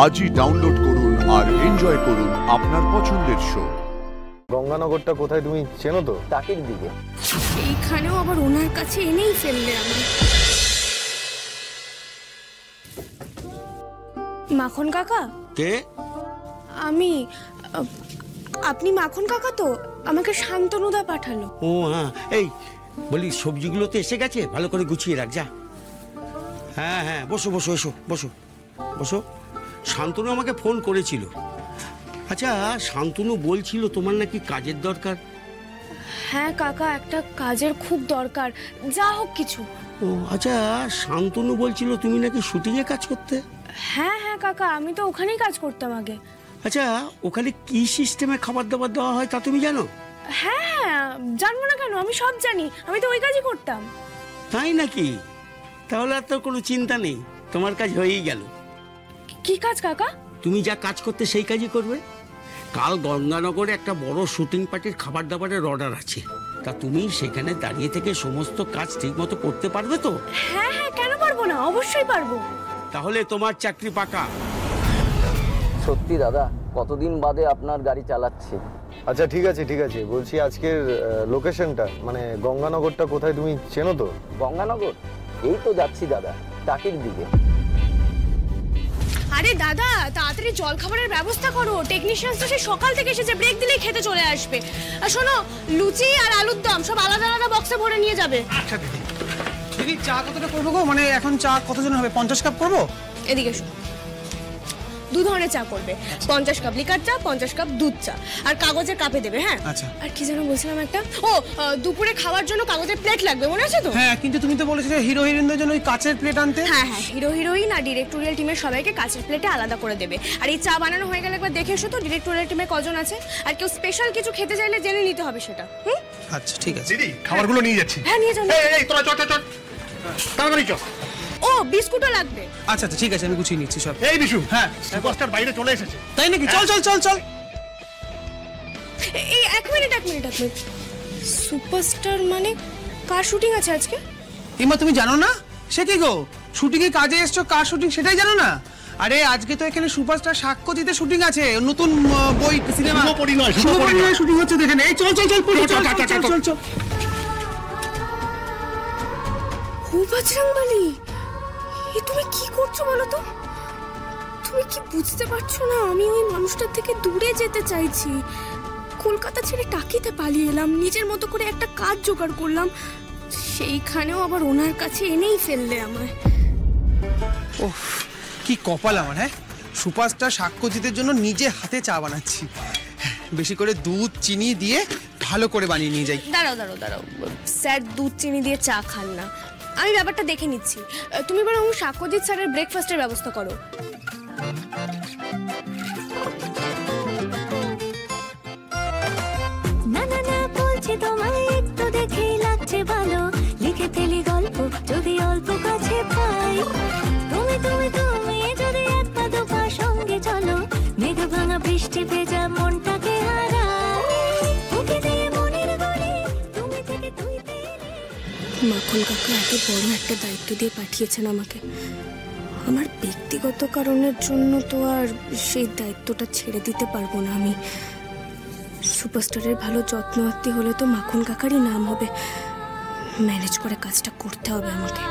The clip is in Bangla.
আজই ডাউনলোড করুন আর এনজয় করুন আপনার পছন্দের শো। গঙ্গানগরটা কোথায় তুমি চেনো তো? টাকির দিকে। এইখানেও আবার ওনার কাছে এনেই ফেললে আমি। মাখন কাকা? কে? আমি। আপনি মাখন কাকা তো? আমাকে শান্তনুদা পাঠালো। ও হ্যাঁ, এই বলি সবজিগুলো তো এসে গেছে, ভালো করে গুছিয়ে রাখ যা। হ্যাঁ হ্যাঁ, বসো বসো, এসো বসো বসো। শান্তনু আমাকে ফোন করেছিল। আচ্ছা, শান্তনু বলছিল তোমার নাকি কাজের দরকার। হ্যাঁ কাকা, একটা কাজের খুব দরকার, যা হোক কিছু। ও আচ্ছা, শান্তনু বলছিল তুমি নাকি শুটিংয়ে কাজ করতে। হ্যাঁ হ্যাঁ কাকা, আমি তো ওখানেই কাজ করতাম আগে। আচ্ছা, ওখানে কি সিস্টেমে খাবার দাবার দেওয়া হয় তা তুমি জানো? হ্যাঁ হ্যাঁ, জানবো না কেন, আমি সব জানি, আমি তো ওই কাজই করতাম। তাই নাকি? তাহলে আর তো কোনো চিন্তা নেই, তোমার কাজ হয়েই গেল। কি কাজ কাকা? তুমি যা কাজ করতে সেই কাজই করবে। কাল গঙ্গানগরে একটা বড় শুটিং পার্টির খাবার দাবারের অর্ডার আছে, তা তুমি সেখানে দাঁড়িয়ে থেকে সমস্ত কাজ ঠিক মতো করতে পারবে তো? হ্যাঁ হ্যাঁ, কেন পারবো না, অবশ্যই পারবো। তাহলে তোমার চাকরি পাকা। সত্যি দাদা, কতদিন বাদে আপনার গাড়ি চালাচ্ছি। আচ্ছা ঠিক আছে ঠিক আছে, বলছি আজকের লোকেশনটা মানে গঙ্গানগরটা কোথায় তুমি চেনো তো? গঙ্গানগর? এই তো যাচ্ছি দাদা, টাকির দিকে। আরে দাদা, তাড়াতাড়ি জল খাবারের ব্যবস্থা করো, টেকনিশিয়ান তো সে সকাল থেকে এসেছে, ব্রেক দিলেই খেতে চলে আসবে। আর শোনো, লুচি আর আলুর দম সব আলাদা আলাদা বক্সে ভরে নিয়ে যাবে। আচ্ছা দিদি। দিদি, চা কতটা করবো গো? মানে এখন চা কতজন হবে? 50 কাপ করবো? এদিকে এসো। 2 ধরনের চা করবে, 50 কাপ লিকার চা, 50 কাপ দুধ চা, আর কাগজের কাপে দেবে। হ্যাঁ আচ্ছা। আর কি যেন বলছিলাম একটা, দুপুরে খাওয়ার জন্য কাগজের প্লেট লাগবে, মনে আছে তো? হ্যাঁ, কিন্তু তুমি তো বলেছিলে হিরো হিরোইনদের জন্য ওই কাচের প্লেট আনতে। হ্যাঁ হ্যাঁ, হিরো হিরোইন আর ডিরেক্টোরিয়াল টিমের সবাইকে কাচের প্লেটে আলাদা করে দেবে। আর এই চা বানানো হয়ে গেলে একবার দেখে এসো তো ডিরেক্টোরিয়াল টিমে কজন আছে, আর কেউ স্পেশাল কিছু খেতে চাইলে জেনে নিতে হবে সেটা। আচ্ছা ঠিক আছে দিদি, খাবারগুলো নিয়ে যাচ্ছি। হ্যাঁ নিয়ে যাও। এই তোরা চল চল চল, তাড়াতাড়ি চল। ও বিস্কুটও লাগবে। আচ্ছা আচ্ছা ঠিক আছে, আমি গুছিয়ে নিচ্ছি সব। এই বিশু, হ্যাঁ সুপারস্টার বাইরে চলে এসেছে। তাই নাকি? চল চল চল চল। এই এক মিনিট। সুপারস্টার মানে কার শুটিং আছে আজকে? ইমা, তুমি জানো না? সে কি গো, শুটিং এ কাজে এসছো, কার শুটিং সেটাই জানো না? আরে আজকে তো এখানে সুপারস্টার সাক্ষ্যজিতের শুটিং আছে, নতুন বই সিনেমা। শুভপরি নয় শুটিং হচ্ছে দেখেন। এই চল চল চল চল চল। ও বজরংবলী, এ তুমি কি করছো বলো তো? তুমি কি বুঝতে পারছো না আমি ওই মানুষটার থেকে দূরে যেতে চাইছি? কলকাতা ছেড়ে টাকিতে পালিয়ে এলাম, নিজের মতো করে একটা কাজ জোগাড় করলাম, সেইখানেও আবার ওনার কাছে এনেই ফেললে আমায়। ওহ, কি কপাল আমার। হ্যাঁ, সুপারস্টার সাক্ষ্যজিতের জন্য নিজে হাতে চা বানাচ্ছি। বেশি করে দুধ চিনি দিয়ে ভালো করে বানিয়ে নিয়ে যাই। দাঁড়াও, স্যার দুধ চিনি দিয়ে চা খান না, আমি ব্যাপারটা দেখে নিচ্ছি। তুমি বরং সাক্ষ্যজিৎ স্যারের ব্রেকফাস্টের ব্যবস্থা করো। না না না, বলছি তোমায় একটু দেখেই লাগছে ভালো, লিখে ফেলি গল্প যদি অল্প কাছে পাই। তুমি তুমি তুমি যদি এক পা দু পা সঙ্গে চলো, মেঘ ভাঙা বৃষ্টি ভেজা মনটাকে হারাই, বুকে দিয়ে মনের গড়ে তুমি থেকে তুই পেলে। মাখন কাকা এত বড় একটা দায়িত্ব দিয়ে পাঠিয়েছেন আমাকে, আমার ব্যক্তিগত কারণের জন্য তো আর সেই দায়িত্বটা ছেড়ে দিতে পারবো না আমি। সুপারস্টারের ভালো যত্ন আত্তি হলে তো মাখন কাকারই নাম হবে, ম্যানেজ করে কাজটা করতে হবে আমাকে।